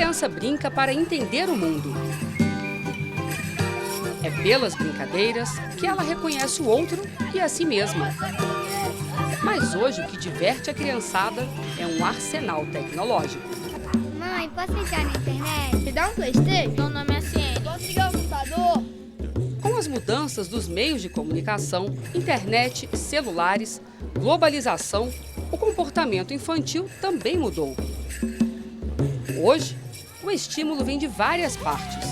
criança brinca para entender o mundo. É pelas brincadeiras que ela reconhece o outro e a si mesma. Mas hoje o que diverte a criançada é um arsenal tecnológico. Mãe, posso entrar na internet? Me dá um PlayStation? Meu nome é Ciência. Posso ligar o computador? Com as mudanças dos meios de comunicação, internet, celulares, globalização, o comportamento infantil também mudou. Hoje, o estímulo vem de várias partes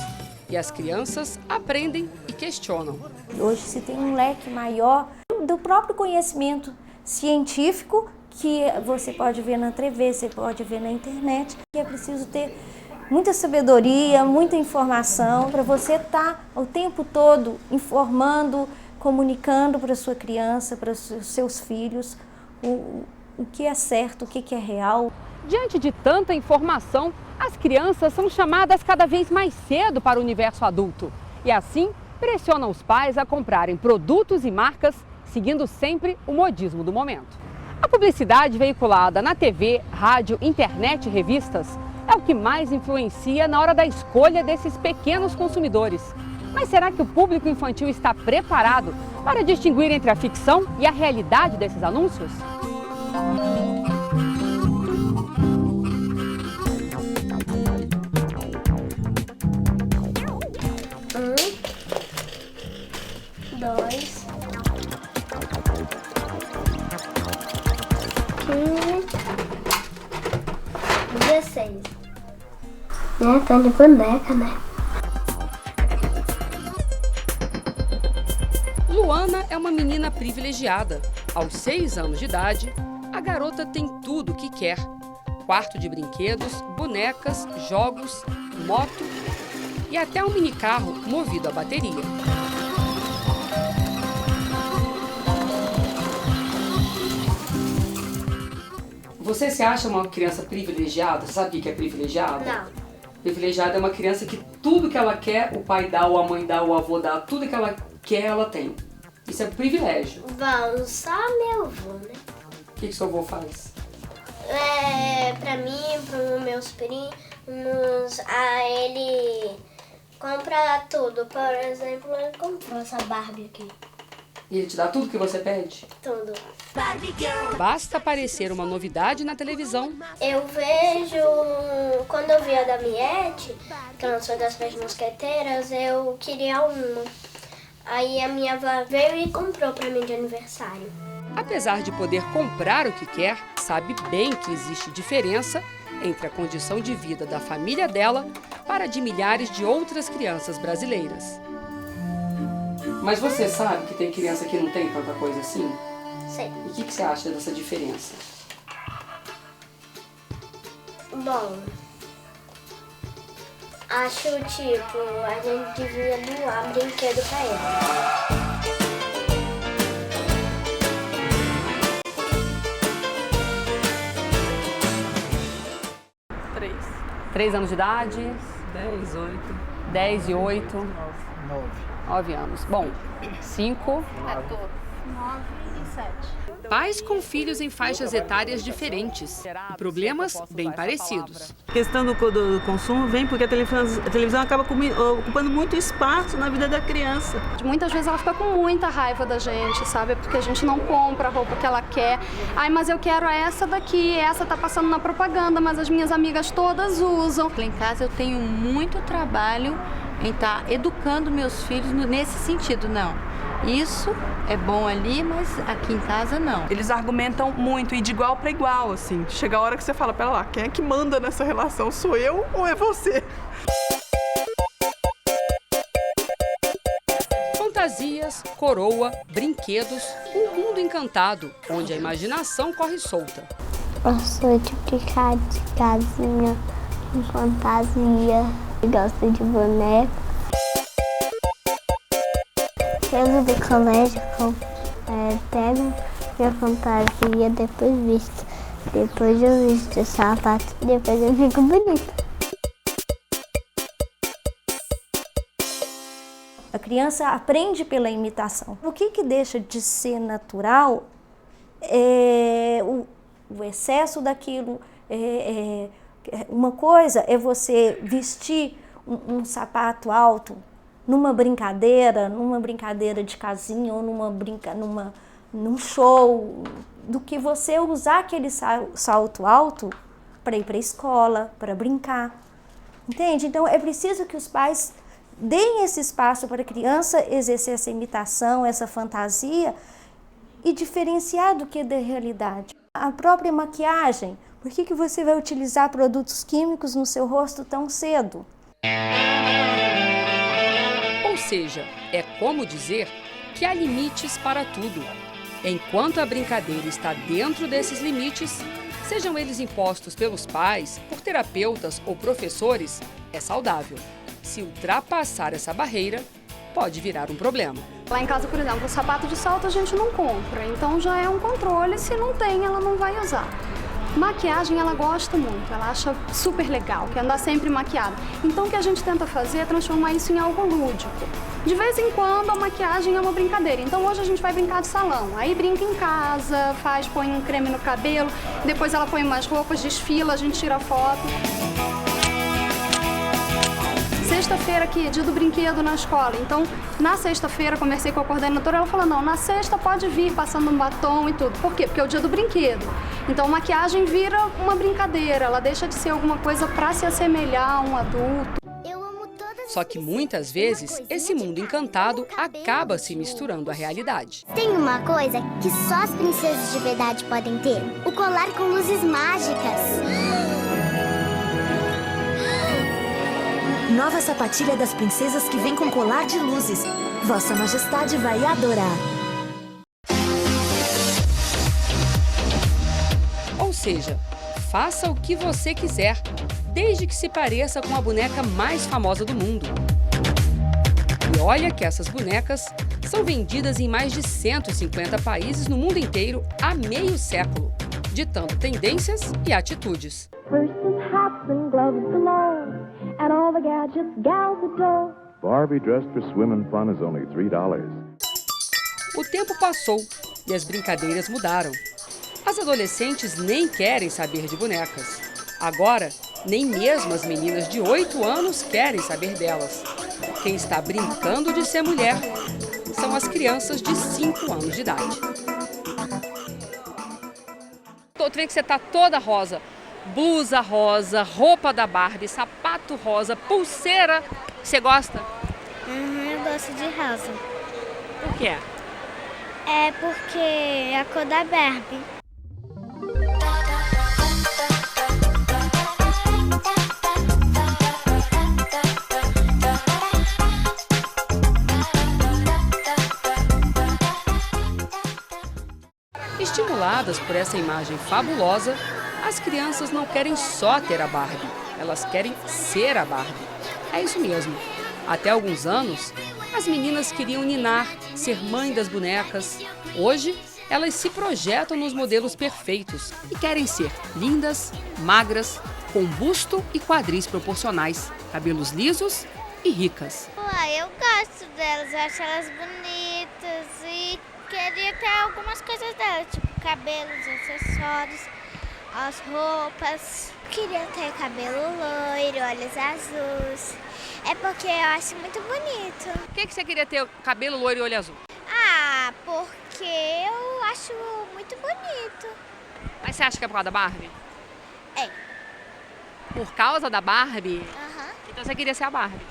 e as crianças aprendem e questionam. Hoje se tem um leque maior do próprio conhecimento científico que você pode ver na TV, você pode ver na internet. É preciso ter muita sabedoria, muita informação para você estar o tempo todo informando, comunicando para a sua criança, para os seus filhos, o que é certo, o que é real. Diante de tanta informação, as crianças são chamadas cada vez mais cedo para o universo adulto e assim pressionam os pais a comprarem produtos e marcas seguindo sempre o modismo do momento. A publicidade veiculada na TV, rádio, internet e revistas é o que mais influencia na hora da escolha desses pequenos consumidores. Mas será que o público infantil está preparado para distinguir entre a ficção e a realidade desses anúncios? 2, 16. Tá de boneca, né? Luana é uma menina privilegiada. Aos 6 anos de idade, a garota tem tudo o que quer. Quarto de brinquedos, bonecas, jogos, moto e até um minicarro movido a bateria. Você se acha uma criança privilegiada? Você sabe o que é privilegiada? Não. Privilegiada é uma criança que tudo que ela quer, o pai dá, ou a mãe dá, ou o avô dá, tudo que ela quer, ela tem. Isso é privilégio. Vamos, só meu avô, né? O que seu avô faz? Pra mim, pros meus primos, ele compra tudo. Por exemplo, ele comprou essa Barbie aqui. E ele te dá tudo que você pede? Tudo. Basta aparecer uma novidade na televisão. Eu vejo, quando eu vi a Damiette, que lançou das Três Mosqueteiras, eu queria uma. Aí a minha avó veio e comprou pra mim de aniversário. Apesar de poder comprar o que quer, sabe bem que existe diferença entre a condição de vida da família dela para a de milhares de outras crianças brasileiras. Mas você sabe que tem criança que não tem tanta coisa assim? Sei. E o que você acha dessa diferença? Bom, acho tipo, a gente devia doar brinquedo pra ele. 3 anos de idade? 10, 8. 10 e 8. 9. 9 anos. Bom, 5. 14, 9 e 7. Pais com filhos em faixas etárias diferentes e problemas bem parecidos. A questão do consumo vem porque a televisão acaba ocupando muito espaço na vida da criança. Muitas vezes ela fica com muita raiva da gente, sabe? Porque a gente não compra a roupa que ela quer. Ai, mas eu quero essa daqui, essa tá passando na propaganda, mas as minhas amigas todas usam. Lá em casa eu tenho muito trabalho em estar educando meus filhos nesse sentido, não. Isso é bom ali, mas aqui em casa não. Eles argumentam muito e de igual para igual, assim. Chega a hora que você fala, pera lá, quem é que manda nessa relação? Sou eu ou é você? Fantasias, coroa, brinquedos, um mundo encantado, onde a imaginação corre solta. Gosto de brincar de casinha, de fantasia, gosto de boneco. Chego do colégio, pego minha fantasia, depois visto. Depois eu visto o sapato, depois eu fico bonita. A criança aprende pela imitação. O que deixa de ser natural é o excesso daquilo, Uma coisa é você vestir um sapato alto num brincadeira de casinha ou num show, do que você usar aquele salto alto para ir para a escola, para brincar. Entende? Então é preciso que os pais deem esse espaço para a criança exercer essa imitação, essa fantasia e diferenciar do que da realidade. A própria maquiagem, por que você vai utilizar produtos químicos no seu rosto tão cedo? Ou seja, é como dizer que há limites para tudo. Enquanto a brincadeira está dentro desses limites, sejam eles impostos pelos pais, por terapeutas ou professores, é saudável. Se ultrapassar essa barreira, pode virar um problema. Lá em casa, por exemplo, o sapato de salto a gente não compra, então já é um controle, se não tem, ela não vai usar. Maquiagem ela gosta muito, ela acha super legal, quer andar sempre maquiada. Então o que a gente tenta fazer é transformar isso em algo lúdico. De vez em quando a maquiagem é uma brincadeira, então hoje a gente vai brincar de salão, aí brinca em casa, põe um creme no cabelo, depois ela põe umas roupas, desfila, a gente tira foto. Sexta-feira aqui é dia do brinquedo na escola, então na sexta-feira conversei com a coordenadora, ela falou, não, na sexta pode vir passando um batom e tudo. Por quê? Porque é o dia do brinquedo. Então maquiagem vira uma brincadeira, ela deixa de ser alguma coisa para se assemelhar a um adulto. Só que muitas vezes esse mundo encantado acaba se misturando à realidade. Tem uma coisa que só as princesas de verdade podem ter, o colar com luzes mágicas. Nova sapatilha das princesas que vem com colar de luzes. Vossa Majestade vai adorar. Ou seja, faça o que você quiser, desde que se pareça com a boneca mais famosa do mundo. E olha que essas bonecas são vendidas em mais de 150 países no mundo inteiro há meio século, ditando tendências e atitudes. Barbie dressed for swim and fun is only $3. O tempo passou e as brincadeiras mudaram. As adolescentes nem querem saber de bonecas. Agora, nem mesmo as meninas de 8 anos querem saber delas. Quem está brincando de ser mulher são as crianças de 5 anos de idade. Tô vendo que você tá toda rosa. Blusa rosa, roupa da Barbie, sapato rosa, pulseira. Você gosta? Eu gosto de rosa. Por quê? É porque é a cor da Barbie. Estimuladas por essa imagem fabulosa, as crianças não querem só ter a Barbie, elas querem ser a Barbie. É isso mesmo. Até alguns anos, as meninas queriam ninar, ser mãe das bonecas. Hoje, elas se projetam nos modelos perfeitos e querem ser lindas, magras, com busto e quadris proporcionais, cabelos lisos e ricas. Eu gosto delas, eu acho elas bonitas e queria ter algumas coisas delas, tipo cabelos, acessórios, as roupas. Queria ter cabelo loiro, olhos azuis. É porque eu acho muito bonito. Por que você queria ter cabelo loiro e olho azul? Ah, porque eu acho muito bonito. Mas você acha que é por causa da Barbie? É. Por causa da Barbie? Aham. Então você queria ser a Barbie?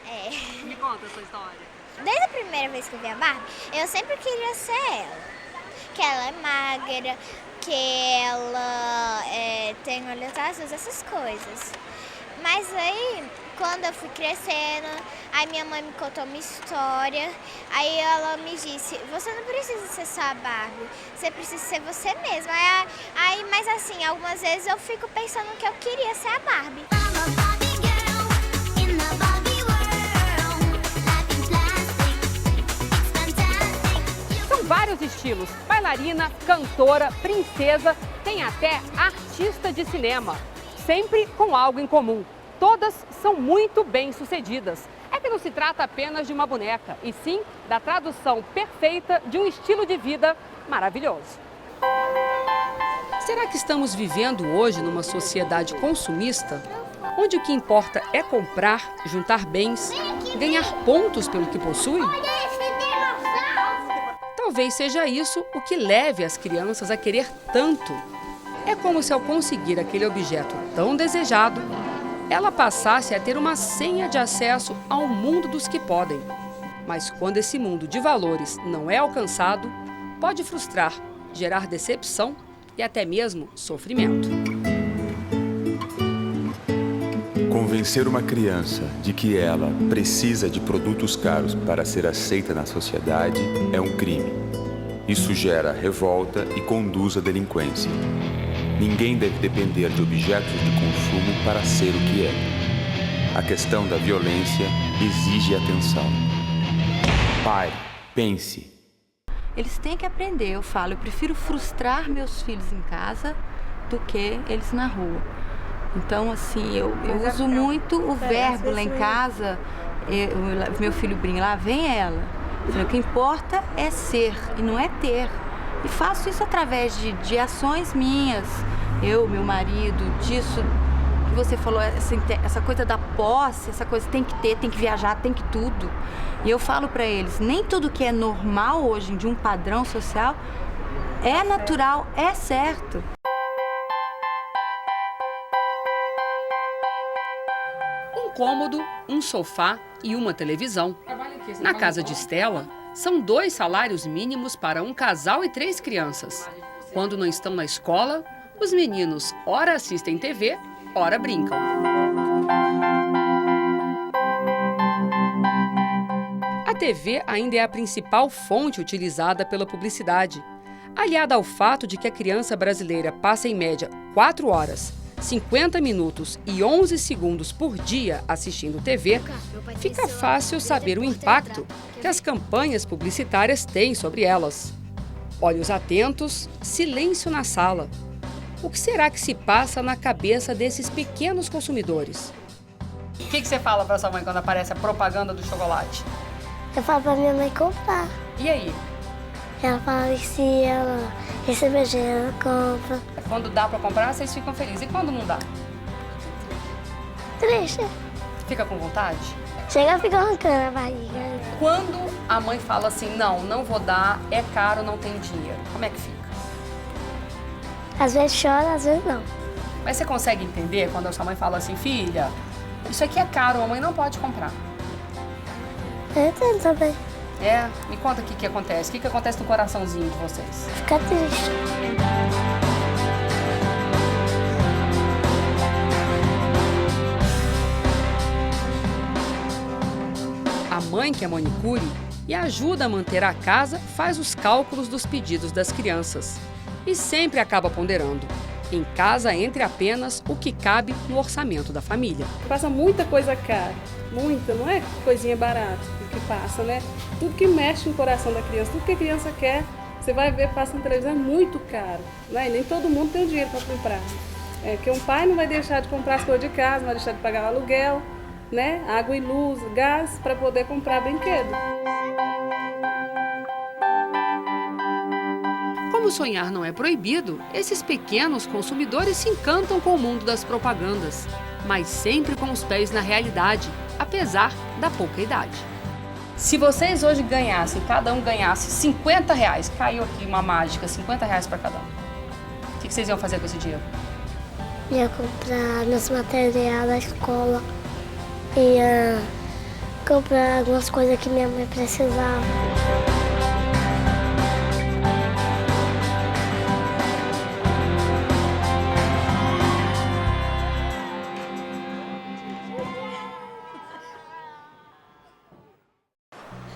É. Me conta a sua história. Desde a primeira vez que eu vi a Barbie, eu sempre queria ser ela. Que ela é magra, que ela tem olhos azuis, essas coisas. Mas aí, quando eu fui crescendo, aí minha mãe me contou uma história, aí ela me disse, você não precisa ser só a Barbie, você precisa ser você mesma. Mas assim, algumas vezes eu fico pensando que eu queria ser a Barbie. São vários estilos, bailarina, cantora, princesa, tem até artista de cinema. Sempre com algo em comum. Todas são muito bem-sucedidas. É que não se trata apenas de uma boneca, e sim da tradução perfeita de um estilo de vida maravilhoso. Será que estamos vivendo hoje numa sociedade consumista, onde o que importa é comprar, juntar bens, ganhar pontos pelo que possui? Talvez seja isso o que leve as crianças a querer tanto. É como se, ao conseguir aquele objeto tão desejado, ela passasse a ter uma senha de acesso ao mundo dos que podem. Mas quando esse mundo de valores não é alcançado, pode frustrar, gerar decepção e até mesmo sofrimento. Convencer uma criança de que ela precisa de produtos caros para ser aceita na sociedade é um crime. Isso gera revolta e conduz à delinquência. Ninguém deve depender de objetos de consumo para ser o que é. A questão da violência exige atenção. Pai, pense. Eles têm que aprender, eu falo, eu prefiro frustrar meus filhos em casa do que eles na rua. Então, assim, eu uso muito o verbo lá em casa, meu filho brinca, lá vem ela. O que importa é ser e não é ter. E faço isso através de ações minhas, eu, meu marido, disso que você falou, essa coisa da posse, essa coisa tem que ter, tem que viajar, tem que tudo. E eu falo para eles, nem tudo que é normal hoje, de um padrão social, é natural, é certo. Um cômodo, um sofá e uma televisão. Na casa de Estela, são 2 salários mínimos para um casal e 3 crianças. Quando não estão na escola, os meninos ora assistem TV, ora brincam. A TV ainda é a principal fonte utilizada pela publicidade. Aliada ao fato de que a criança brasileira passa em média 4 horas, 50 minutos e 11 segundos por dia assistindo TV, fica fácil saber o impacto que as campanhas publicitárias têm sobre elas. Olhos atentos, silêncio na sala. O que será que se passa na cabeça desses pequenos consumidores? O que você fala para sua mãe quando aparece a propaganda do chocolate? Eu falo pra minha mãe comprar. E aí? Ela fala que se ela receber dinheiro, ela compra. Quando dá para comprar, vocês ficam felizes. E quando não dá? Triste. Fica com vontade? Chega a ficar arrancando a barriga. Quando a mãe fala assim, não vou dar, é caro, não tem dinheiro, como é que fica? Às vezes chora, às vezes não. Mas você consegue entender quando a sua mãe fala assim, filha, isso aqui é caro, a mãe não pode comprar? Eu entendo também. É? Me conta o que acontece. O que acontece no coraçãozinho de vocês? Fica triste. A mãe, que é manicure e ajuda a manter a casa, faz os cálculos dos pedidos das crianças. E sempre acaba ponderando. Em casa entra apenas o que cabe no orçamento da família. Passa muita coisa cara, muita, não é coisinha barata que passa, né? Tudo que mexe no coração da criança, tudo que a criança quer, você vai ver, passa na televisão, é muito caro, né? E nem todo mundo tem o dinheiro para comprar. Porque um pai não vai deixar de comprar as coisas de casa, não vai deixar de pagar o aluguel, né? Água e luz, gás, para poder comprar brinquedo. Como sonhar não é proibido, esses pequenos consumidores se encantam com o mundo das propagandas, mas sempre com os pés na realidade, apesar da pouca idade. Se vocês hoje ganhassem, cada um ganhasse R$50, caiu aqui uma mágica, R$50 para cada um. O que vocês iam fazer com esse dinheiro? Ia comprar meus materiais da escola, ia comprar algumas coisas que minha mãe precisava.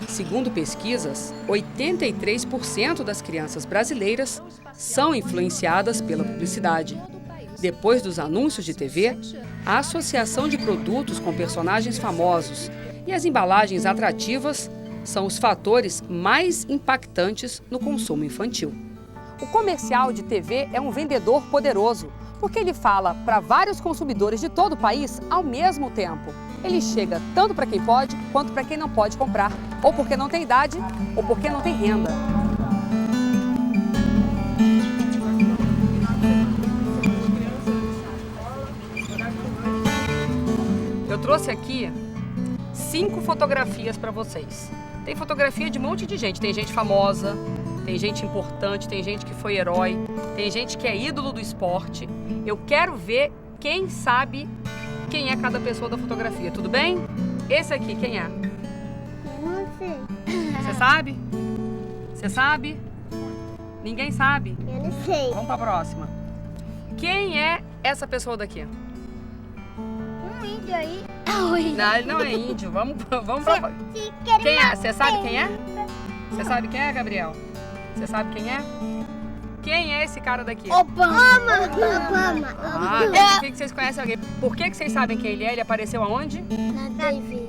Segundo pesquisas, 83% das crianças brasileiras são influenciadas pela publicidade. Depois dos anúncios de TV, a associação de produtos com personagens famosos e as embalagens atrativas são os fatores mais impactantes no consumo infantil. O comercial de TV é um vendedor poderoso, porque ele fala para vários consumidores de todo o país ao mesmo tempo. Ele chega tanto para quem pode, quanto para quem não pode comprar, ou porque não tem idade, ou porque não tem renda. trouxe aqui 5 fotografias para vocês. Tem fotografia de um monte de gente. Tem gente famosa, tem gente importante, tem gente que foi herói, tem gente que é ídolo do esporte. Eu quero ver quem sabe quem é cada pessoa da fotografia, tudo bem? Esse aqui, quem é? Não sei. Você sabe? Você sabe? Ninguém sabe? Eu não sei. Vamos para a próxima. Quem é essa pessoa daqui? Um índio aí. Não, ele não é índio. Vamos pra... Quem é? Você sabe quem é? Você sabe quem é, Gabriel? Você sabe quem é? Quem é esse cara daqui? Obama. Ah, por que vocês conhecem alguém? Por que vocês sabem quem ele é? Ele apareceu aonde? Na TV.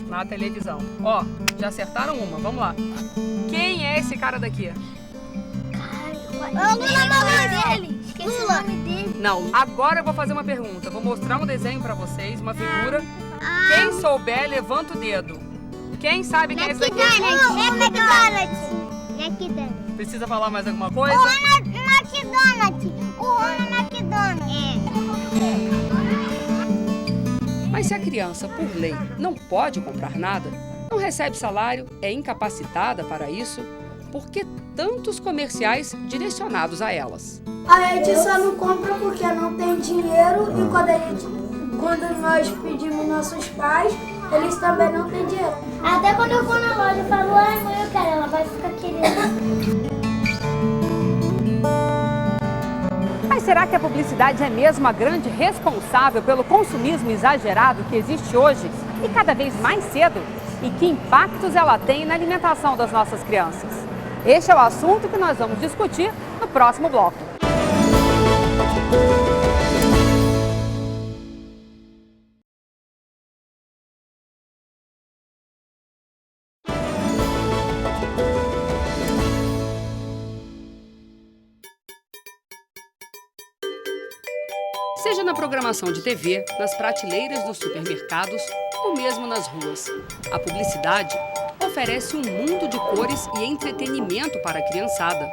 Na televisão. Ó, já acertaram uma. Vamos lá. Quem é esse cara daqui? Eu não lembro o nome dele. Esqueci o nome dele. Não, agora eu vou fazer uma pergunta. Vou mostrar um desenho pra vocês, uma figura. Quem souber, levanta o dedo. Quem sabe quem é esse daqui? McDonald's. Precisa falar mais alguma coisa? O Ronald McDonald. Mas se a criança, por lei, não pode comprar nada, não recebe salário, é incapacitada para isso, por que tantos comerciais direcionados a elas? A gente só não compra porque não tem dinheiro e quando nós pedimos nossos pais, eles também não têm dinheiro. Até quando eu vou na loja e falo, ai mãe, eu quero, ela vai ficar querendo. Mas será que a publicidade é mesmo a grande responsável pelo consumismo exagerado que existe hoje e cada vez mais cedo? E que impactos ela tem na alimentação das nossas crianças? Este é o assunto que nós vamos discutir no próximo bloco. Seja na programação de TV, nas prateleiras dos supermercados ou mesmo nas ruas, a publicidade oferece um mundo de cores e entretenimento para a criançada.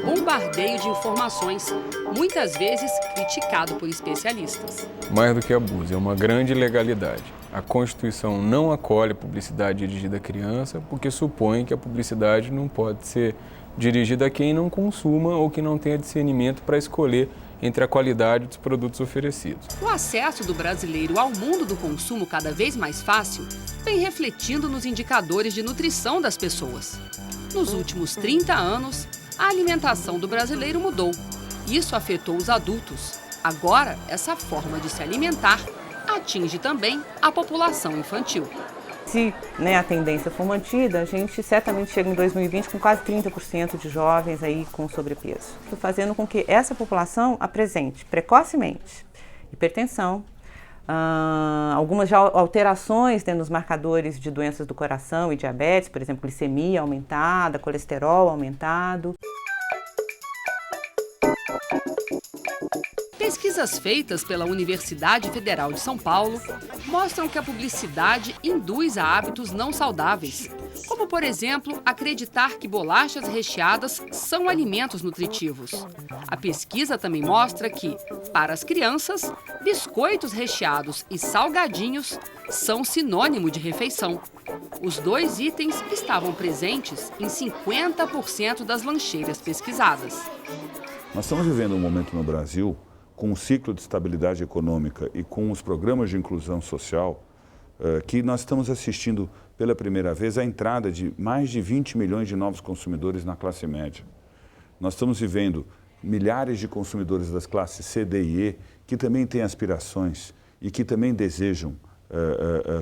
Um bombardeio de informações, muitas vezes criticado por especialistas. Mais do que abuso, é uma grande ilegalidade. A Constituição não acolhe publicidade dirigida à criança porque supõe que a publicidade não pode ser dirigida a quem não consuma ou que não tenha discernimento para escolher entre a qualidade dos produtos oferecidos. O acesso do brasileiro ao mundo do consumo cada vez mais fácil vem refletindo nos indicadores de nutrição das pessoas. Nos últimos 30 anos, a alimentação do brasileiro mudou. Isso afetou os adultos. Agora, essa forma de se alimentar atinge também a população infantil. Se a tendência for mantida, a gente certamente chega em 2020 com quase 30% de jovens aí com sobrepeso, fazendo com que essa população apresente precocemente hipertensão, algumas já alterações nos marcadores de doenças do coração e diabetes, por exemplo, glicemia aumentada, colesterol aumentado. Pesquisas feitas pela Universidade Federal de São Paulo mostram que a publicidade induz a hábitos não saudáveis, como, por exemplo, acreditar que bolachas recheadas são alimentos nutritivos. A pesquisa também mostra que, para as crianças, biscoitos recheados e salgadinhos são sinônimo de refeição. Os dois itens estavam presentes em 50% das lancheiras pesquisadas. Nós estamos vivendo um momento no Brasil com um ciclo de estabilidade econômica e com os programas de inclusão social, que nós estamos assistindo pela primeira vez a entrada de mais de 20 milhões de novos consumidores na classe média. Nós estamos vivendo milhares de consumidores das classes C, D e E que também têm aspirações e que também desejam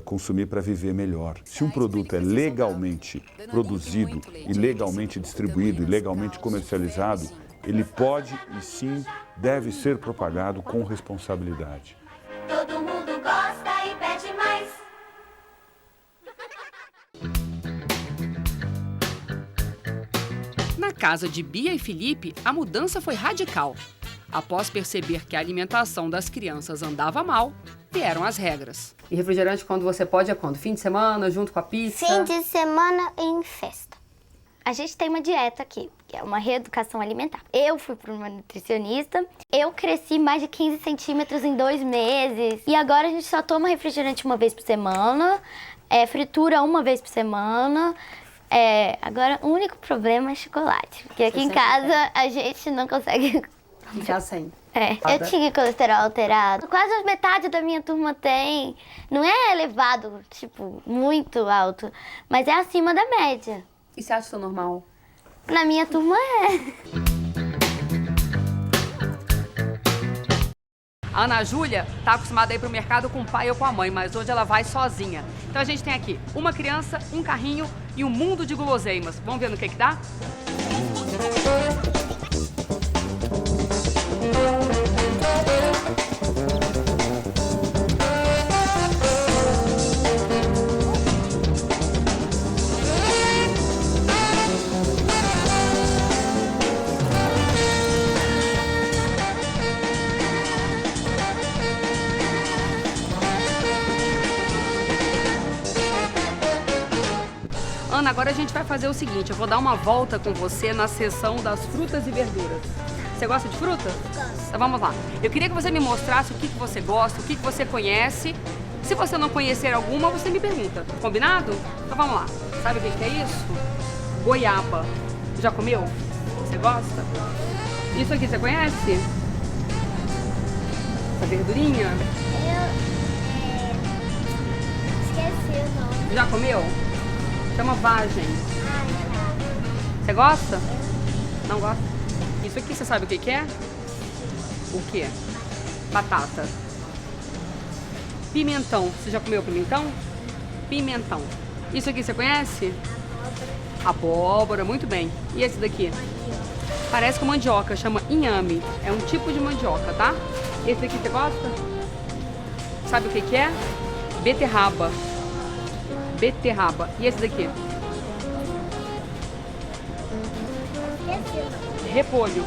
consumir para viver melhor. Se um produto é legalmente produzido e legalmente distribuído e legalmente comercializado, ele pode e sim deve ser propagado com responsabilidade. Todo mundo gosta e pede mais. Na casa de Bia e Felipe, a mudança foi radical. Após perceber que a alimentação das crianças andava mal, vieram as regras. E refrigerante quando você pode é quando? Fim de semana, junto com a pizza? Fim de semana em festa. A gente tem uma dieta aqui, que é uma reeducação alimentar. Eu fui para uma nutricionista, eu cresci mais de 15 centímetros em 2 meses. E agora a gente só toma refrigerante uma vez por semana, fritura uma vez por semana. Agora o único problema é chocolate, porque aqui em casa a gente não consegue... Ficar sem. Eu tinha colesterol alterado. Quase a metade da minha turma tem. Não é elevado, tipo, muito alto, mas é acima da média. E você acha isso normal? Na minha turma é. A Ana Júlia tá acostumada a ir pro mercado com o pai ou com a mãe, mas hoje ela vai sozinha. Então a gente tem aqui uma criança, um carrinho e um mundo de guloseimas. Vamos ver no que dá? Ana, agora a gente vai fazer o seguinte, eu vou dar uma volta com você na seção das frutas e verduras. Você gosta de frutas? Gosto. Então vamos lá. Eu queria que você me mostrasse o que você gosta, o que você conhece. Se você não conhecer alguma, você me pergunta. Combinado? Então vamos lá. Sabe o que é isso? Goiaba. Já comeu? Você gosta? Isso aqui você conhece? Essa verdurinha? Esqueci o nome. Já comeu? Chama vagem. Você gosta? Não gosta? Isso aqui você sabe o que é? O que? Batata. Pimentão. Você já comeu pimentão? Pimentão. Isso aqui você conhece? Abóbora, muito bem. E esse daqui? Parece com mandioca, chama inhame. É um tipo de mandioca, tá? Esse daqui você gosta? Sabe o que é? Beterraba. Beterraba. E esse daqui? Repolho.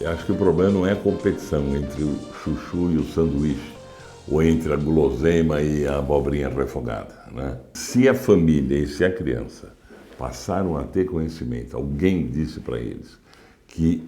Eu acho que o problema não é a competição entre o chuchu e o sanduíche, ou entre a guloseima e a abobrinha refogada, né? Se a família e se a criança passaram a ter conhecimento, alguém disse para eles que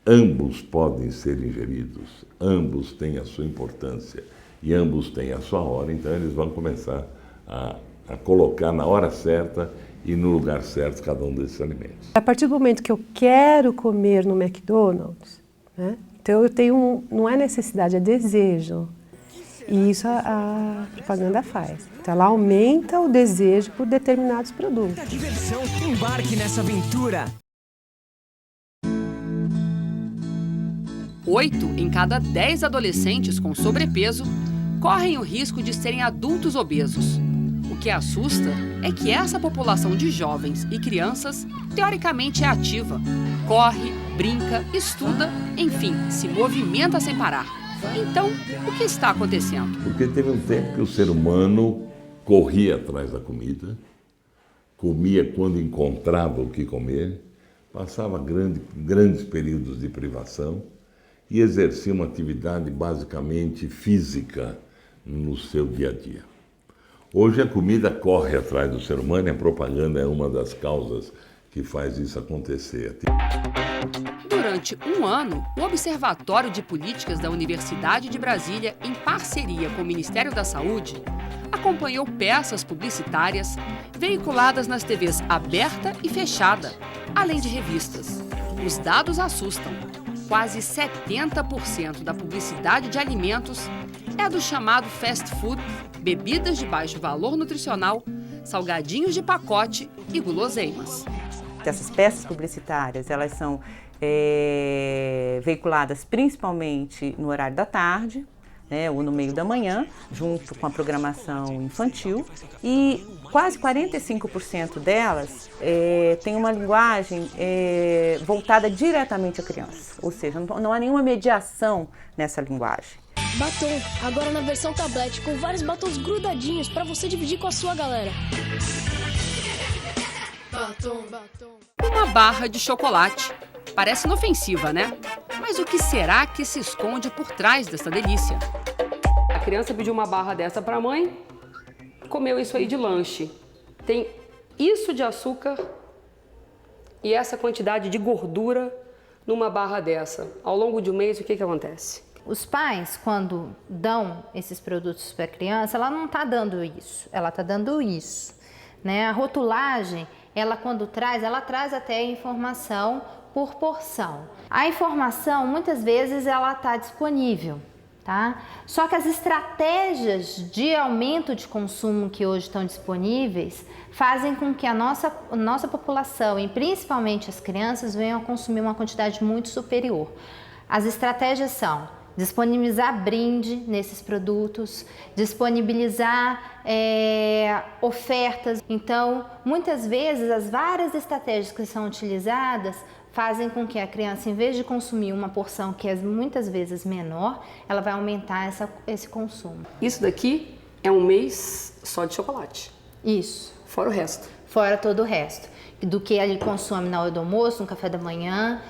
ambos podem ser ingeridos, ambos têm a sua importância e ambos têm a sua hora, então eles vão começar a colocar na hora certa e no lugar certo cada um desses alimentos. A partir do momento que eu quero comer no McDonald's, né, então eu tenho, não é necessidade, é desejo. E isso a propaganda faz. Então ela aumenta o desejo por determinados produtos. Diversão, embarque nessa aventura. 8 em cada 10 adolescentes com sobrepeso correm o risco de serem adultos obesos. O que assusta é que essa população de jovens e crianças teoricamente é ativa. Corre, brinca, estuda, enfim, se movimenta sem parar. Então, o que está acontecendo? Porque teve um tempo que o ser humano corria atrás da comida, comia quando encontrava o que comer, passava grandes períodos de privação e exercia uma atividade basicamente física no seu dia a dia. Hoje a comida corre atrás do ser humano e a propaganda é uma das causas que faz isso acontecer. Durante um ano, o Observatório de Políticas da Universidade de Brasília, em parceria com o Ministério da Saúde, acompanhou peças publicitárias veiculadas nas TVs aberta e fechada, além de revistas. Os dados assustam. Quase 70% da publicidade de alimentos é do chamado fast food, bebidas de baixo valor nutricional, salgadinhos de pacote e guloseimas. Essas peças publicitárias, elas são veiculadas principalmente no horário da tarde, né, ou no meio da manhã, junto com a programação infantil, e quase 45% delas tem uma linguagem voltada diretamente à criança, ou seja, não há nenhuma mediação nessa linguagem. Batom, agora na versão tablet, com vários batons grudadinhos para você dividir com a sua galera. Batom, batom. Uma barra de chocolate. Parece inofensiva, né? Mas o que será que se esconde por trás dessa delícia? A criança pediu uma barra dessa para a mãe comeu isso aí de lanche. Tem isso de açúcar e essa quantidade de gordura numa barra dessa. Ao longo de um mês, o que acontece? Os pais, quando dão esses produtos para a criança, ela não está dando isso, ela está dando isso, né? A rotulagem, ela quando traz, ela traz até a informação por porção. A informação, muitas vezes, ela está disponível, tá? Só que as estratégias de aumento de consumo que hoje estão disponíveis fazem com que a nossa população, e principalmente as crianças, venham a consumir uma quantidade muito superior. As estratégias são disponibilizar brinde nesses produtos, disponibilizar ofertas. Então, muitas vezes, as várias estratégias que são utilizadas fazem com que a criança, em vez de consumir uma porção que é muitas vezes menor, ela vai aumentar esse consumo. Isso daqui é um mês só de chocolate. Isso. Fora o resto. Fora todo o resto. Do que ele consome na hora do almoço, no café da manhã,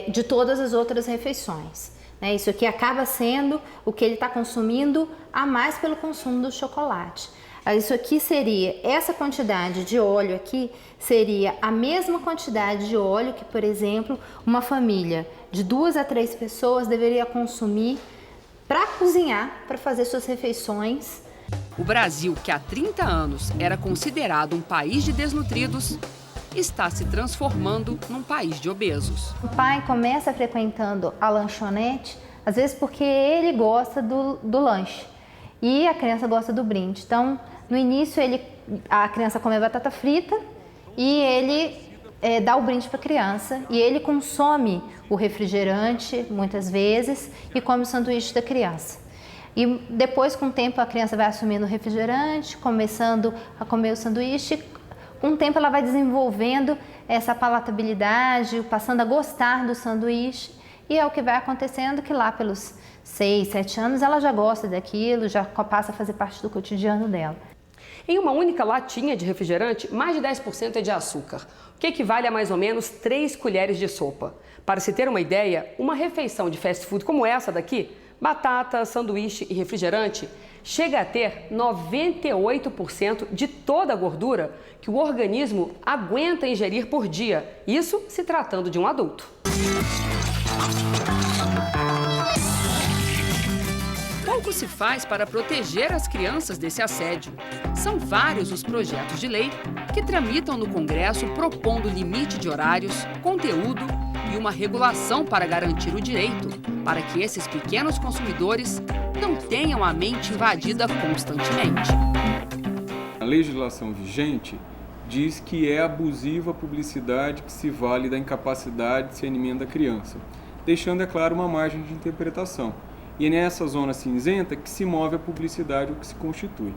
de todas as outras refeições. Isso aqui acaba sendo o que ele está consumindo a mais pelo consumo do chocolate. Isso aqui seria, essa quantidade de óleo aqui, seria a mesma quantidade de óleo que, por exemplo, uma família de 2 a 3 pessoas deveria consumir para cozinhar, para fazer suas refeições. O Brasil, que há 30 anos era considerado um país de desnutridos, está se transformando num país de obesos. O pai começa frequentando a lanchonete, às vezes porque ele gosta do lanche e a criança gosta do brinde. Então, no início, a criança come batata frita e ele dá o brinde para a criança e ele consome o refrigerante, muitas vezes, e come o sanduíche da criança. E depois, com o tempo, a criança vai assumindo o refrigerante, começando a comer o sanduíche. Com o tempo ela vai desenvolvendo essa palatabilidade, passando a gostar do sanduíche e é o que vai acontecendo que lá pelos 6, 7 anos ela já gosta daquilo, já passa a fazer parte do cotidiano dela. Em uma única latinha de refrigerante, mais de 10% é de açúcar, o que equivale a mais ou menos 3 colheres de sopa. Para se ter uma ideia, uma refeição de fast food como essa daqui, batata, sanduíche e refrigerante, chega a ter 98% de toda a gordura que o organismo aguenta ingerir por dia, isso se tratando de um adulto. Pouco se faz para proteger as crianças desse assédio. São vários os projetos de lei que tramitam no Congresso propondo limite de horários, conteúdo e uma regulação para garantir o direito, para que esses pequenos consumidores não tenham a mente invadida constantemente. A legislação vigente diz que é abusiva a publicidade que se vale da incapacidade de discernimento da criança, deixando, é claro, uma margem de interpretação. E é nessa zona cinzenta que se move a publicidade, o que se constitui.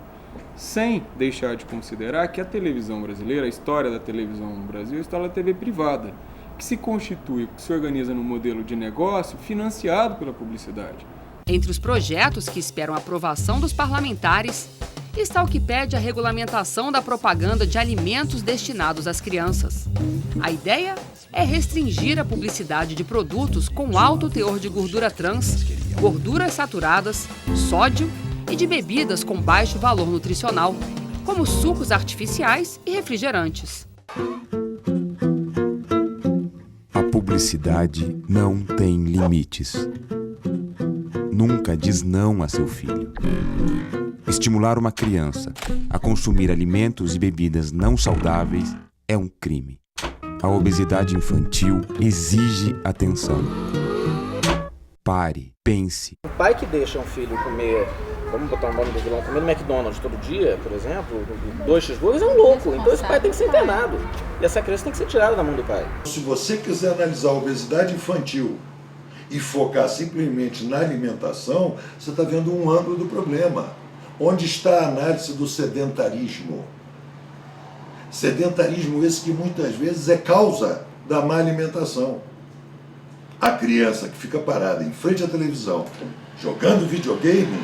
Sem deixar de considerar que a televisão brasileira, a história da televisão no Brasil, é a história da TV privada, que se constitui, que se organiza num modelo de negócio financiado pela publicidade. Entre os projetos que esperam a aprovação dos parlamentares, está o que pede a regulamentação da propaganda de alimentos destinados às crianças. A ideia é restringir a publicidade de produtos com alto teor de gordura trans, gorduras saturadas, sódio e de bebidas com baixo valor nutricional, como sucos artificiais e refrigerantes. A publicidade não tem limites. Nunca diz não a seu filho. Estimular uma criança a consumir alimentos e bebidas não saudáveis é um crime. A obesidade infantil exige atenção. Pare, pense. O pai que deixa um filho comer, vamos botar um nome do vilão, comer no McDonald's todo dia, por exemplo, 2 cheeseburgers, é um louco. Então esse pai tem que ser internado. E essa criança tem que ser tirada da mão do pai. Se você quiser analisar a obesidade infantil e focar simplesmente na alimentação, você está vendo um ângulo do problema. Onde está a análise do sedentarismo? Sedentarismo esse que muitas vezes é causa da má alimentação. A criança que fica parada em frente à televisão, jogando videogame,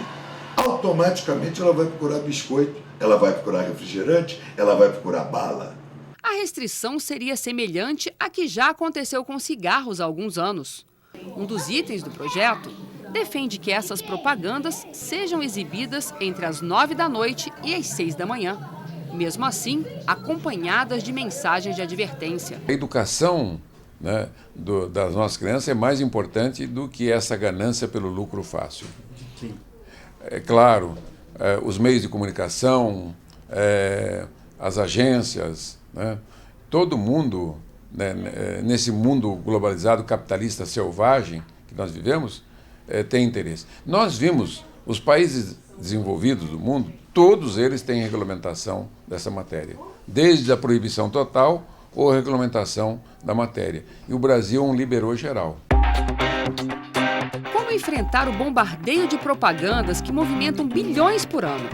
automaticamente ela vai procurar biscoito, ela vai procurar refrigerante, ela vai procurar bala. A restrição seria semelhante à que já aconteceu com cigarros há alguns anos. Um dos itens do projeto defende que essas propagandas sejam exibidas entre as 9 da noite e as 6 da manhã. Mesmo assim, acompanhadas de mensagens de advertência. A educação, né, das nossas crianças é mais importante do que essa ganância pelo lucro fácil. Sim. É claro, os meios de comunicação, as agências, né, todo mundo, né, nesse mundo globalizado, capitalista, selvagem que nós vivemos, tem interesse. Nós vimos os países desenvolvidos do mundo, todos eles têm regulamentação dessa matéria, desde a proibição total ou regulamentação da matéria. E o Brasil é um liberou geral. Como enfrentar o bombardeio de propagandas que movimentam bilhões por ano?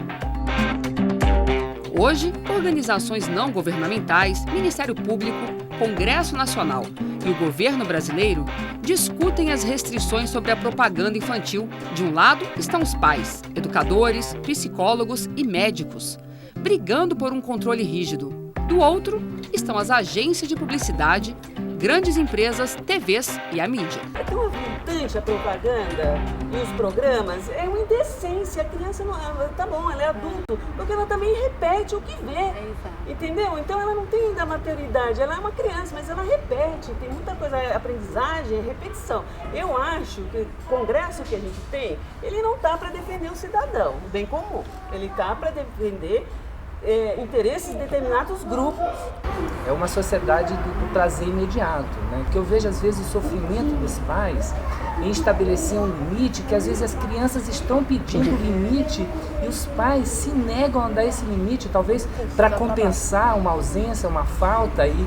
Hoje, organizações não governamentais, Ministério Público, Congresso Nacional e o governo brasileiro discutem as restrições sobre a propaganda infantil. De um lado estão os pais, educadores, psicólogos e médicos, brigando por um controle rígido. Do outro estão as agências de publicidade, grandes empresas, TVs e a mídia. É tão aviltante a propaganda e os programas, é uma indecência. A criança não, tá bom, ela é adulto, porque ela também repete o que vê, entendeu? Então ela não tem ainda maturidade, ela é uma criança, mas ela repete, tem muita coisa, aprendizagem, repetição. Eu acho que o congresso que a gente tem, ele não tá para defender o cidadão, o bem comum, ele tá para defender interesses de determinados grupos. É uma sociedade do prazer imediato, né? Que eu vejo às vezes o sofrimento dos pais em estabelecer um limite que às vezes as crianças estão pedindo limite e os pais se negam a dar esse limite, talvez para compensar uma ausência, uma falta, e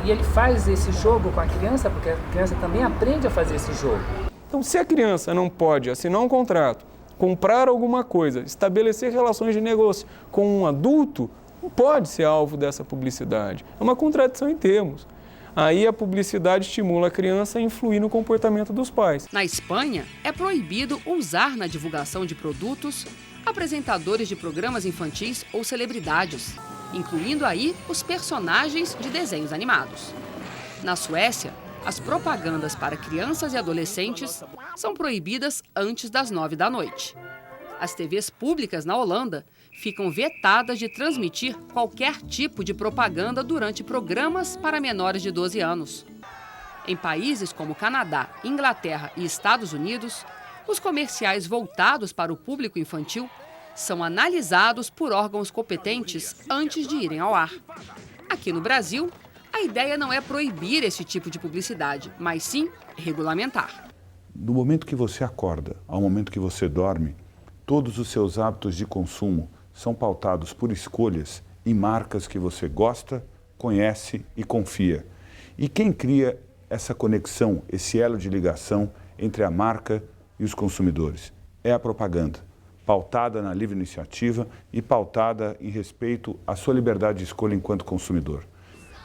ele faz esse jogo com a criança, porque a criança também aprende a fazer esse jogo. Então, se a criança não pode assinar um contrato, comprar alguma coisa, estabelecer relações de negócio com um adulto, não pode ser alvo dessa publicidade. É uma contradição em termos. Aí a publicidade estimula a criança a influir no comportamento dos pais. Na Espanha, é proibido usar na divulgação de produtos apresentadores de programas infantis ou celebridades, incluindo aí os personagens de desenhos animados. Na Suécia, as propagandas para crianças e adolescentes são proibidas antes das 9 da noite. As TVs públicas na Holanda ficam vetadas de transmitir qualquer tipo de propaganda durante programas para menores de 12 anos. Em países como Canadá, Inglaterra e Estados Unidos, os comerciais voltados para o público infantil são analisados por órgãos competentes antes de irem ao ar. Aqui no Brasil, a ideia não é proibir esse tipo de publicidade, mas sim regulamentar. Do momento que você acorda ao momento que você dorme, todos os seus hábitos de consumo são pautados por escolhas e marcas que você gosta, conhece e confia. E quem cria essa conexão, esse elo de ligação entre a marca e os consumidores? É a propaganda, pautada na livre iniciativa e pautada em respeito à sua liberdade de escolha enquanto consumidor.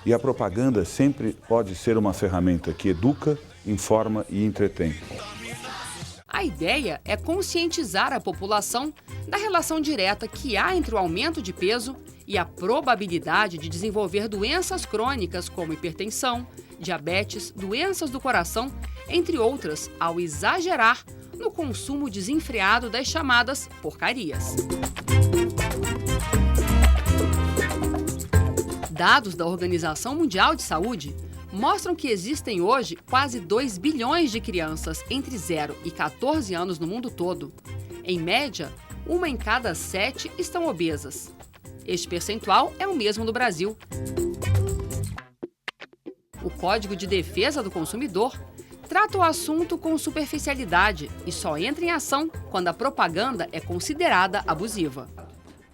E a propaganda sempre pode ser uma ferramenta que educa, informa e entretém. A ideia é conscientizar a população da relação direta que há entre o aumento de peso e a probabilidade de desenvolver doenças crônicas como hipertensão, diabetes, doenças do coração, entre outras, ao exagerar no consumo desenfreado das chamadas porcarias. Dados da Organização Mundial de Saúde mostram que existem hoje quase 2 bilhões de crianças entre 0 e 14 anos no mundo todo. Em média, 1 em cada 7 estão obesas. Este percentual é o mesmo no Brasil. O Código de Defesa do Consumidor trata o assunto com superficialidade e só entra em ação quando a propaganda é considerada abusiva.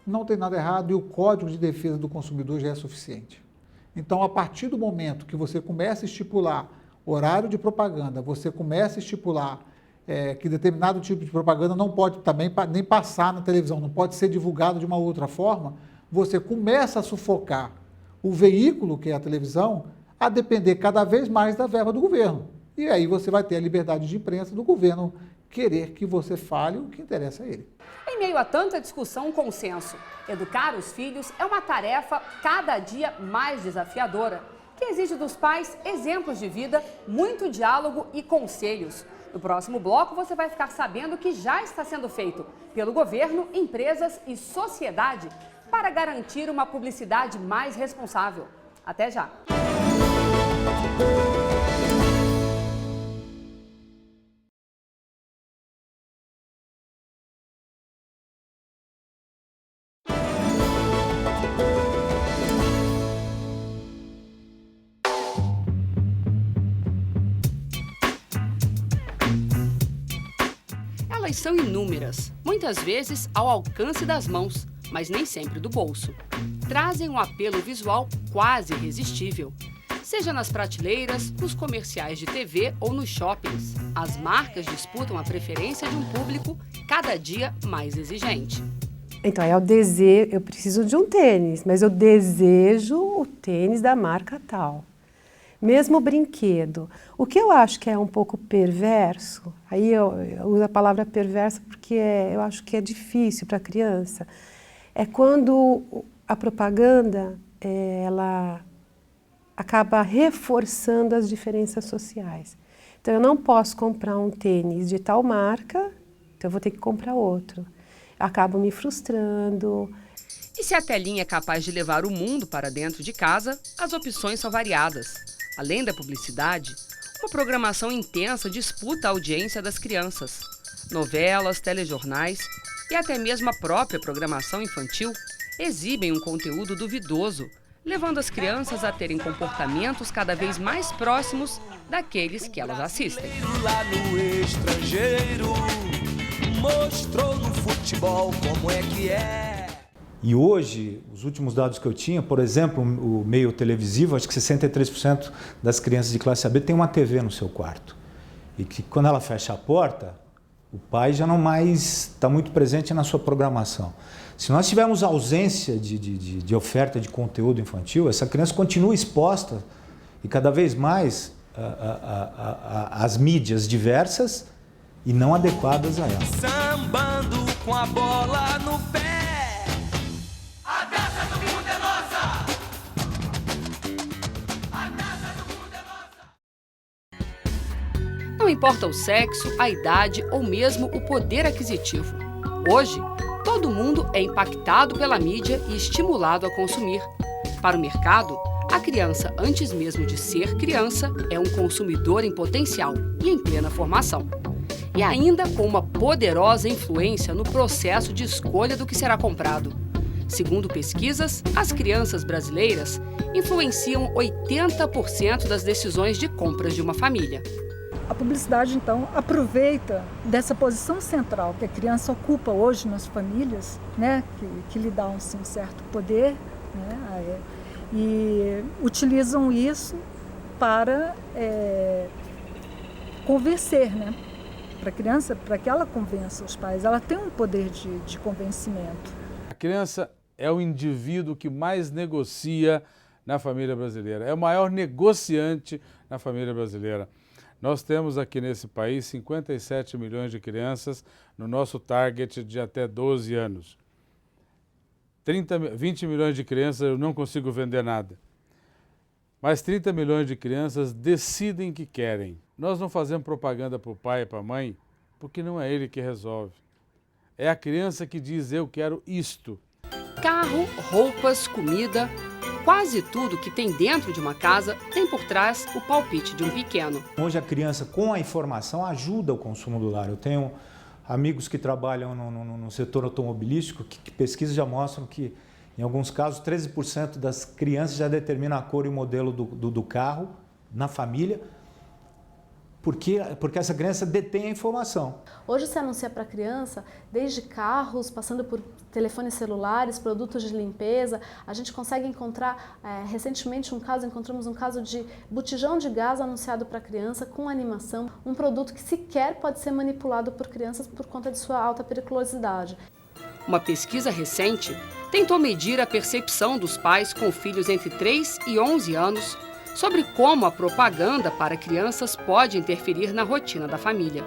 Não tem nada errado e o Código de Defesa do Consumidor já é suficiente. Então, a partir do momento que você começa a estipular horário de propaganda, você começa a estipular que determinado tipo de propaganda não pode também nem passar na televisão, não pode ser divulgado de uma outra forma, você começa a sufocar o veículo, que é a televisão, a depender cada vez mais da verba do governo. E aí você vai ter a liberdade de imprensa do governo querer que você fale o que interessa a ele. Em meio a tanta discussão, um consenso. Educar os filhos é uma tarefa cada dia mais desafiadora, que exige dos pais exemplos de vida, muito diálogo e conselhos, No próximo bloco, você vai ficar sabendo que já está sendo feito pelo governo, empresas e sociedade para garantir uma publicidade mais responsável. Até já! Elas são inúmeras, muitas vezes ao alcance das mãos, mas nem sempre do bolso. Trazem um apelo visual quase irresistível. Seja nas prateleiras, nos comerciais de TV ou nos shoppings, as marcas disputam a preferência de um público cada dia mais exigente. Então, é o desejo, eu preciso de um tênis, mas eu desejo o tênis da marca tal. Mesmo o brinquedo. O que eu acho que é um pouco perverso, aí eu uso a palavra perversa porque eu acho que é difícil para a criança, é quando a propaganda ela acaba reforçando as diferenças sociais. Então, eu não posso comprar um tênis de tal marca, então eu vou ter que comprar outro. Acabo me frustrando. E se a telinha é capaz de levar o mundo para dentro de casa, as opções são variadas. Além da publicidade, uma programação intensa disputa a audiência das crianças. Novelas, telejornais e até mesmo a própria programação infantil exibem um conteúdo duvidoso, levando as crianças a terem comportamentos cada vez mais próximos daqueles que elas assistem. Lá no estrangeiro, mostrou no futebol como é que é. E hoje, os últimos dados que eu tinha, por exemplo, o meio televisivo, acho que 63% das crianças de classe AB tem uma TV no seu quarto. E que quando ela fecha a porta, o pai já não mais está muito presente na sua programação. Se nós tivermos ausência de oferta de conteúdo infantil, essa criança continua exposta e cada vez mais às mídias diversas e não adequadas a ela. Sambando com a bola no pé. Não importa o sexo, a idade ou mesmo o poder aquisitivo. Hoje, todo mundo é impactado pela mídia e estimulado a consumir. Para o mercado, a criança, antes mesmo de ser criança, é um consumidor em potencial e em plena formação. E ainda com uma poderosa influência no processo de escolha do que será comprado. Segundo pesquisas, as crianças brasileiras influenciam 80% das decisões de compras de uma família. A publicidade, então, aproveita dessa posição central que a criança ocupa hoje nas famílias, né, que lhe dá um certo poder, né, e utilizam isso para convencer, né, para a criança, para que ela convença os pais. Ela tem um poder de convencimento. A criança é o indivíduo que mais negocia na família brasileira, é o maior negociante na família brasileira. Nós temos aqui nesse país 57 milhões de crianças no nosso target de até 12 anos. 20 milhões de crianças eu não consigo vender nada. Mas 30 milhões de crianças decidem que querem. Nós não fazemos propaganda para o pai e para a mãe porque não é ele que resolve. É a criança que diz, eu quero isto. Carro, roupas, comida, quase tudo que tem dentro de uma casa tem por trás o palpite de um pequeno. Hoje a criança, com a informação, ajuda o consumo do lar. Eu tenho amigos que trabalham no setor automobilístico que pesquisas já mostram que, em alguns casos, 13% das crianças já determinam a cor e o modelo do carro na família, porque essa criança detém a informação. Hoje se anuncia para a criança, desde carros, passando por telefones celulares, produtos de limpeza. A gente consegue encontrar, recentemente encontramos um caso de botijão de gás anunciado para a criança com animação, um produto que sequer pode ser manipulado por crianças por conta de sua alta periculosidade. Uma pesquisa recente tentou medir a percepção dos pais com filhos entre 3 e 11 anos sobre como a propaganda para crianças pode interferir na rotina da família.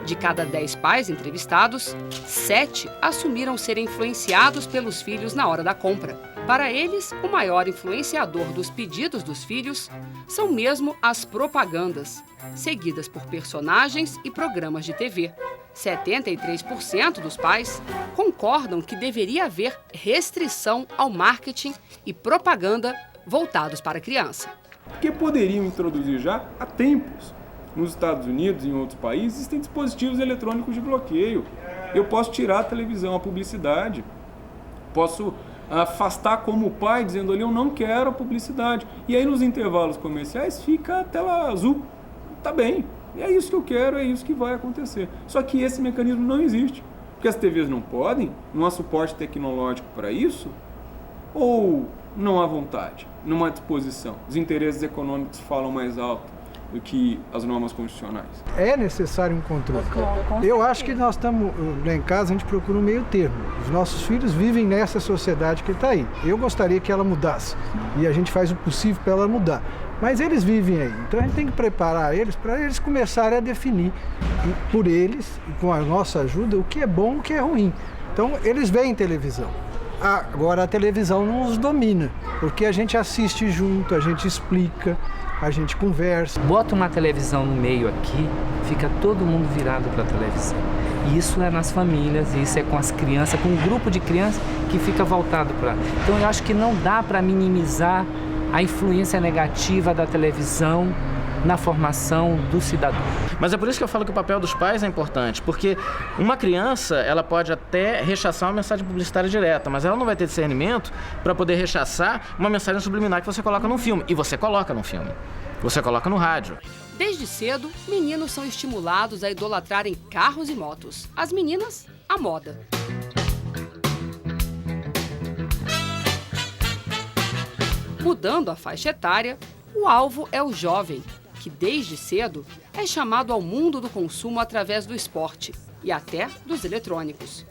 De cada 10 pais entrevistados, 7 assumiram ser influenciados pelos filhos na hora da compra. Para eles, o maior influenciador dos pedidos dos filhos são mesmo as propagandas, seguidas por personagens e programas de TV. 73% dos pais concordam que deveria haver restrição ao marketing e propaganda voltados para a criança. Porque poderiam introduzir já há tempos. Nos Estados Unidos e em outros países existem dispositivos eletrônicos de bloqueio. Eu posso tirar a televisão, a publicidade, posso afastar como pai, dizendo ali, eu não quero a publicidade. E aí nos intervalos comerciais fica a tela azul. Tá bem, é isso que eu quero, é isso que vai acontecer. Só que esse mecanismo não existe. Porque as TVs não podem, não há suporte tecnológico para isso, ou não há vontade, não há disposição. Os interesses econômicos falam mais alto do que as normas constitucionais. É necessário um controle. Eu acho que nós estamos, lá em casa, a gente procura um meio termo. Os nossos filhos vivem nessa sociedade que está aí. Eu gostaria que ela mudasse e a gente faz o possível para ela mudar. Mas eles vivem aí, então a gente tem que preparar eles para eles começarem a definir por eles, e com a nossa ajuda, o que é bom e o que é ruim. Então eles veem televisão. Agora a televisão não os domina, porque a gente assiste junto, a gente explica, a gente conversa. Bota uma televisão no meio aqui, fica todo mundo virado para a televisão. E isso é nas famílias, isso é com as crianças, com um grupo de crianças que fica voltado para... Então eu acho que não dá para minimizar a influência negativa da televisão na formação do cidadão. Mas é por isso que eu falo que o papel dos pais é importante, porque uma criança, ela pode até rechaçar uma mensagem publicitária direta, mas ela não vai ter discernimento para poder rechaçar uma mensagem subliminar que você coloca num filme. E você coloca num filme, você coloca no rádio. Desde cedo, meninos são estimulados a idolatrarem carros e motos. As meninas, a moda. Mudando a faixa etária, o alvo é o jovem, que desde cedo é chamado ao mundo do consumo através do esporte e até dos eletrônicos.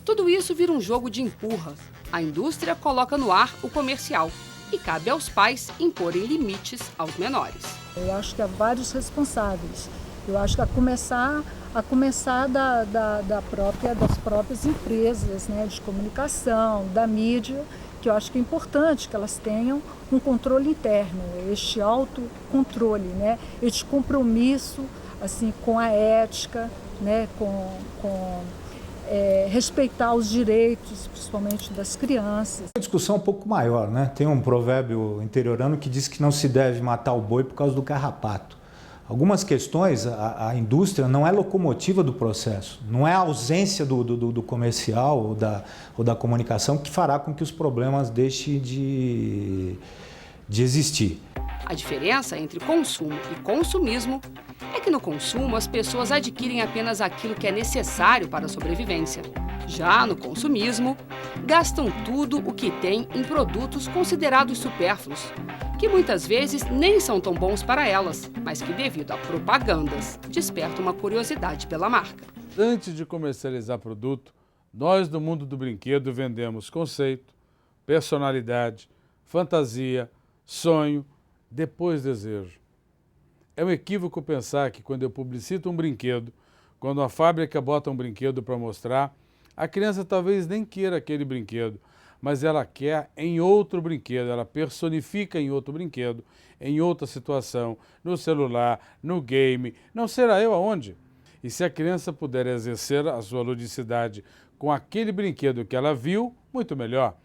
Tudo isso vira um jogo de empurra. A indústria coloca no ar o comercial e cabe aos pais imporem limites aos menores. Eu acho que há vários responsáveis. Eu acho que a começar das próprias empresas, né, de comunicação, da mídia, que eu acho que é importante que elas tenham um controle interno, este autocontrole, né, este compromisso assim, com a ética, né, com respeitar os direitos, principalmente das crianças. A discussão é um pouco maior, né? Tem um provérbio interiorano que diz que não se deve matar o boi por causa do carrapato. Algumas questões, a indústria não é locomotiva do processo, não é a ausência do comercial ou da comunicação que fará com que os problemas deixem de existir. A diferença entre consumo e consumismo é que no consumo as pessoas adquirem apenas aquilo que é necessário para a sobrevivência. Já no consumismo, gastam tudo o que têm em produtos considerados supérfluos, que muitas vezes nem são tão bons para elas, mas que devido a propagandas despertam uma curiosidade pela marca. Antes de comercializar produto, nós do mundo do brinquedo vendemos conceito, personalidade, fantasia, sonho, depois desejo. É um equívoco pensar que quando eu publicito um brinquedo, quando a fábrica bota um brinquedo para mostrar, a criança talvez nem queira aquele brinquedo, mas ela quer em outro brinquedo, ela personifica em outro brinquedo, em outra situação, no celular, no game, não será eu aonde? E se a criança puder exercer a sua ludicidade com aquele brinquedo que ela viu, muito melhor.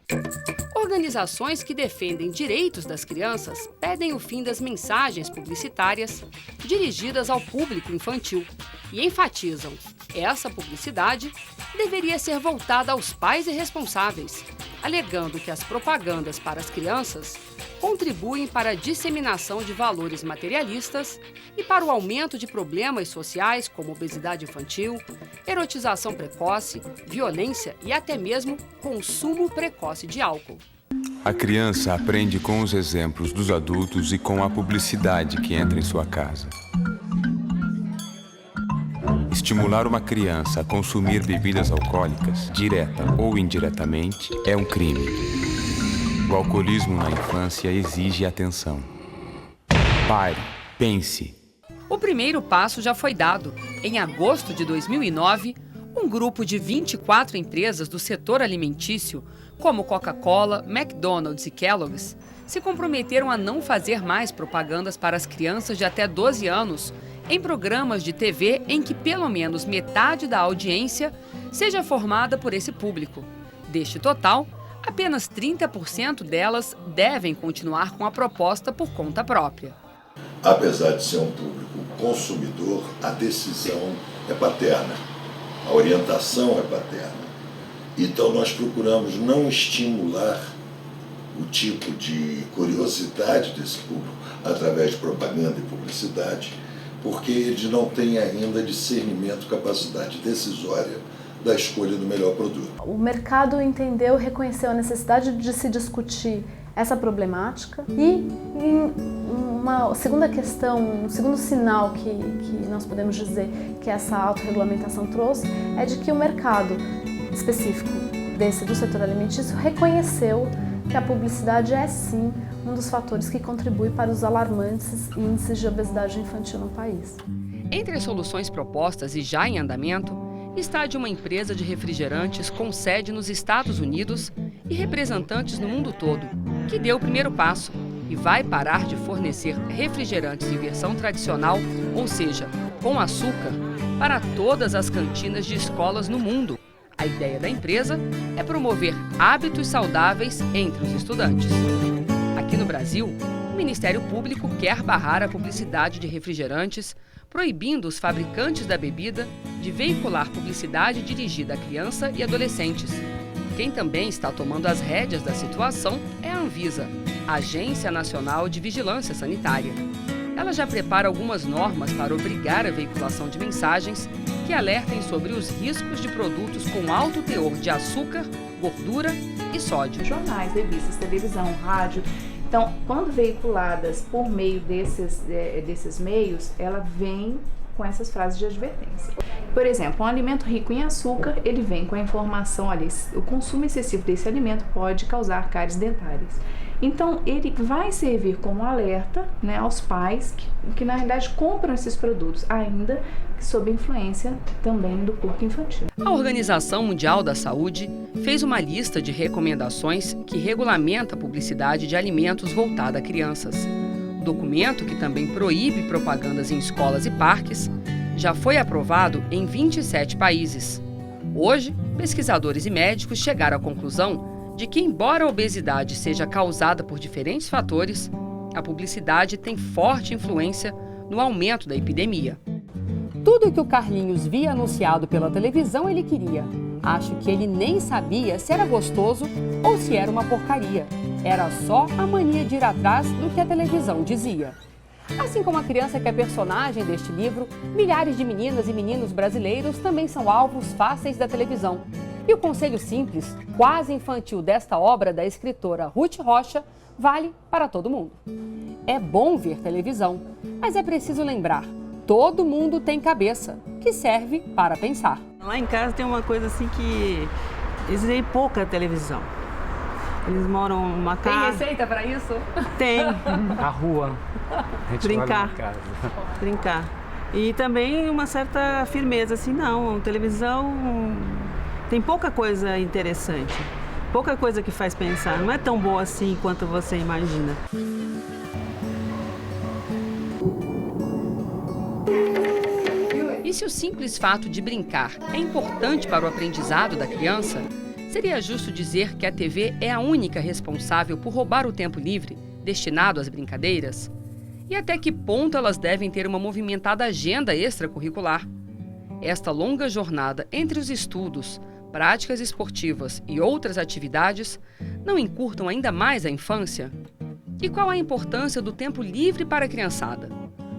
Organizações que defendem direitos das crianças pedem o fim das mensagens publicitárias dirigidas ao público infantil e enfatizam que essa publicidade deveria ser voltada aos pais e responsáveis, alegando que as propagandas para as crianças contribuem para a disseminação de valores materialistas e para o aumento de problemas sociais como obesidade infantil, erotização precoce, violência e até mesmo consumo precoce de álcool. A criança aprende com os exemplos dos adultos e com a publicidade que entra em sua casa. Estimular uma criança a consumir bebidas alcoólicas, direta ou indiretamente, é um crime. O alcoolismo na infância exige atenção. Pare, pense. O primeiro passo já foi dado. Em agosto de 2009, um grupo de 24 empresas do setor alimentício como Coca-Cola, McDonald's e Kellogg's, se comprometeram a não fazer mais propagandas para as crianças de até 12 anos em programas de TV em que pelo menos metade da audiência seja formada por esse público. Deste total, apenas 30% delas devem continuar com a proposta por conta própria. Apesar de ser um público consumidor, a decisão é paterna, a orientação é paterna. Então nós procuramos não estimular o tipo de curiosidade desse público através de propaganda e publicidade, porque eles não têm ainda discernimento, capacidade decisória da escolha do melhor produto. O mercado entendeu, reconheceu a necessidade de se discutir essa problemática e uma segunda questão, um segundo sinal que nós podemos dizer que essa autorregulamentação trouxe é de que o mercado específico do setor alimentício reconheceu que a publicidade é sim um dos fatores que contribui para os alarmantes índices de obesidade infantil no país. Entre as soluções propostas e já em andamento, está a de uma empresa de refrigerantes com sede nos Estados Unidos e representantes no mundo todo, que deu o primeiro passo e vai parar de fornecer refrigerantes em versão tradicional, ou seja, com açúcar, para todas as cantinas de escolas no mundo. A ideia da empresa é promover hábitos saudáveis entre os estudantes. Aqui no Brasil, o Ministério Público quer barrar a publicidade de refrigerantes, proibindo os fabricantes da bebida de veicular publicidade dirigida a criança e adolescentes. Quem também está tomando as rédeas da situação é a Anvisa, a Agência Nacional de Vigilância Sanitária. Ela já prepara algumas normas para obrigar a veiculação de mensagens que alertem sobre os riscos de produtos com alto teor de açúcar, gordura e sódio. Jornais, revistas, televisão, rádio. Então, quando veiculadas por meio desses meios, ela vem com essas frases de advertência. Por exemplo, um alimento rico em açúcar, ele vem com a informação, olha, o consumo excessivo desse alimento pode causar cáries dentárias. Então, ele vai servir como alerta, né, aos pais que na realidade compram esses produtos, ainda sob influência também do público infantil. A Organização Mundial da Saúde fez uma lista de recomendações que regulamenta a publicidade de alimentos voltada a crianças. O documento, que também proíbe propagandas em escolas e parques, já foi aprovado em 27 países. Hoje, pesquisadores e médicos chegaram à conclusão de que, embora a obesidade seja causada por diferentes fatores, a publicidade tem forte influência no aumento da epidemia. Tudo que o Carlinhos via anunciado pela televisão ele queria. Acho que ele nem sabia se era gostoso ou se era uma porcaria. Era só a mania de ir atrás do que a televisão dizia. Assim como a criança que é personagem deste livro, milhares de meninas e meninos brasileiros também são alvos fáceis da televisão. E o conselho simples, quase infantil desta obra da escritora Ruth Rocha, vale para todo mundo. É bom ver televisão, mas é preciso lembrar, todo mundo tem cabeça, que serve para pensar. Lá em casa tem uma coisa assim que eles veem pouca televisão. Eles moram numa casa... Tem receita para isso? Tem. A rua. A gente Brincar. casa. Brincar. E também uma certa firmeza, assim, não, televisão tem pouca coisa interessante, pouca coisa que faz pensar, não é tão boa assim quanto você imagina. E se o simples fato de brincar é importante para o aprendizado da criança, seria justo dizer que a TV é a única responsável por roubar o tempo livre destinado às brincadeiras? E até que ponto elas devem ter uma movimentada agenda extracurricular? Esta longa jornada entre os estudos, práticas esportivas e outras atividades não encurtam ainda mais a infância? E qual a importância do tempo livre para a criançada?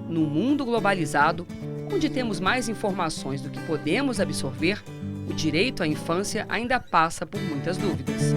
Num mundo globalizado, onde temos mais informações do que podemos absorver, o direito à infância ainda passa por muitas dúvidas.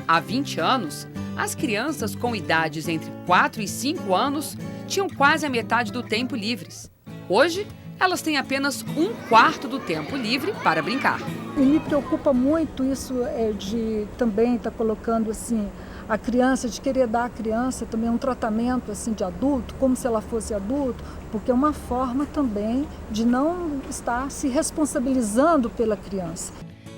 Há 20 anos, as crianças com idades entre 4 e 5 anos tinham quase a metade do tempo livres. Hoje, elas têm apenas 1/4 do tempo livre para brincar. E me preocupa muito isso de também estar colocando assim a criança, de querer dar à criança também um tratamento assim de adulto, como se ela fosse adulto, porque é uma forma também de não estar se responsabilizando pela criança.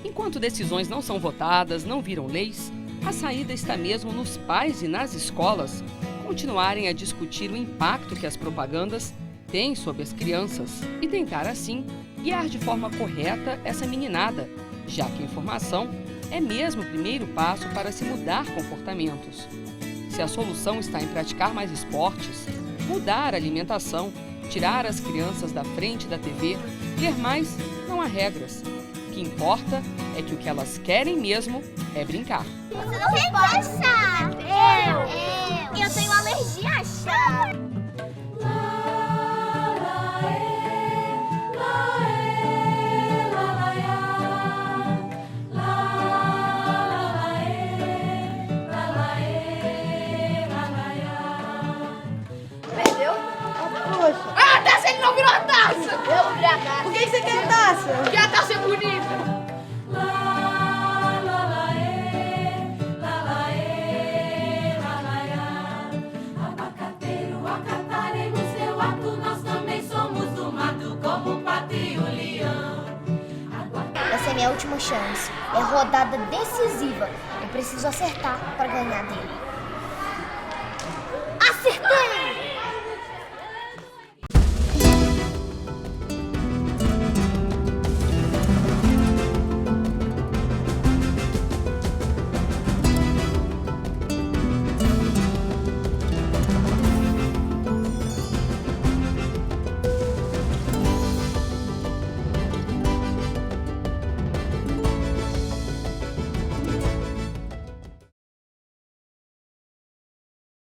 Enquanto decisões não são votadas, não viram leis, a saída está mesmo nos pais e nas escolas continuarem a discutir o impacto que as propagandas têm sobre as crianças e tentar, assim, guiar de forma correta essa meninada, já que a informação é mesmo o primeiro passo para se mudar comportamentos. Se a solução está em praticar mais esportes, mudar a alimentação, tirar as crianças da frente da TV, ler mais, não há regras. O que importa é que o que elas querem mesmo é brincar. Você não tem chá. Eu tenho alergia a chá. Perdeu? Poxa. Ah, a taça ele não virou a taça. Eu virei a taça. Por que você quer a taça? Porque a taça é bonita. Essa é minha última chance. É rodada decisiva. Eu preciso acertar para ganhar dele.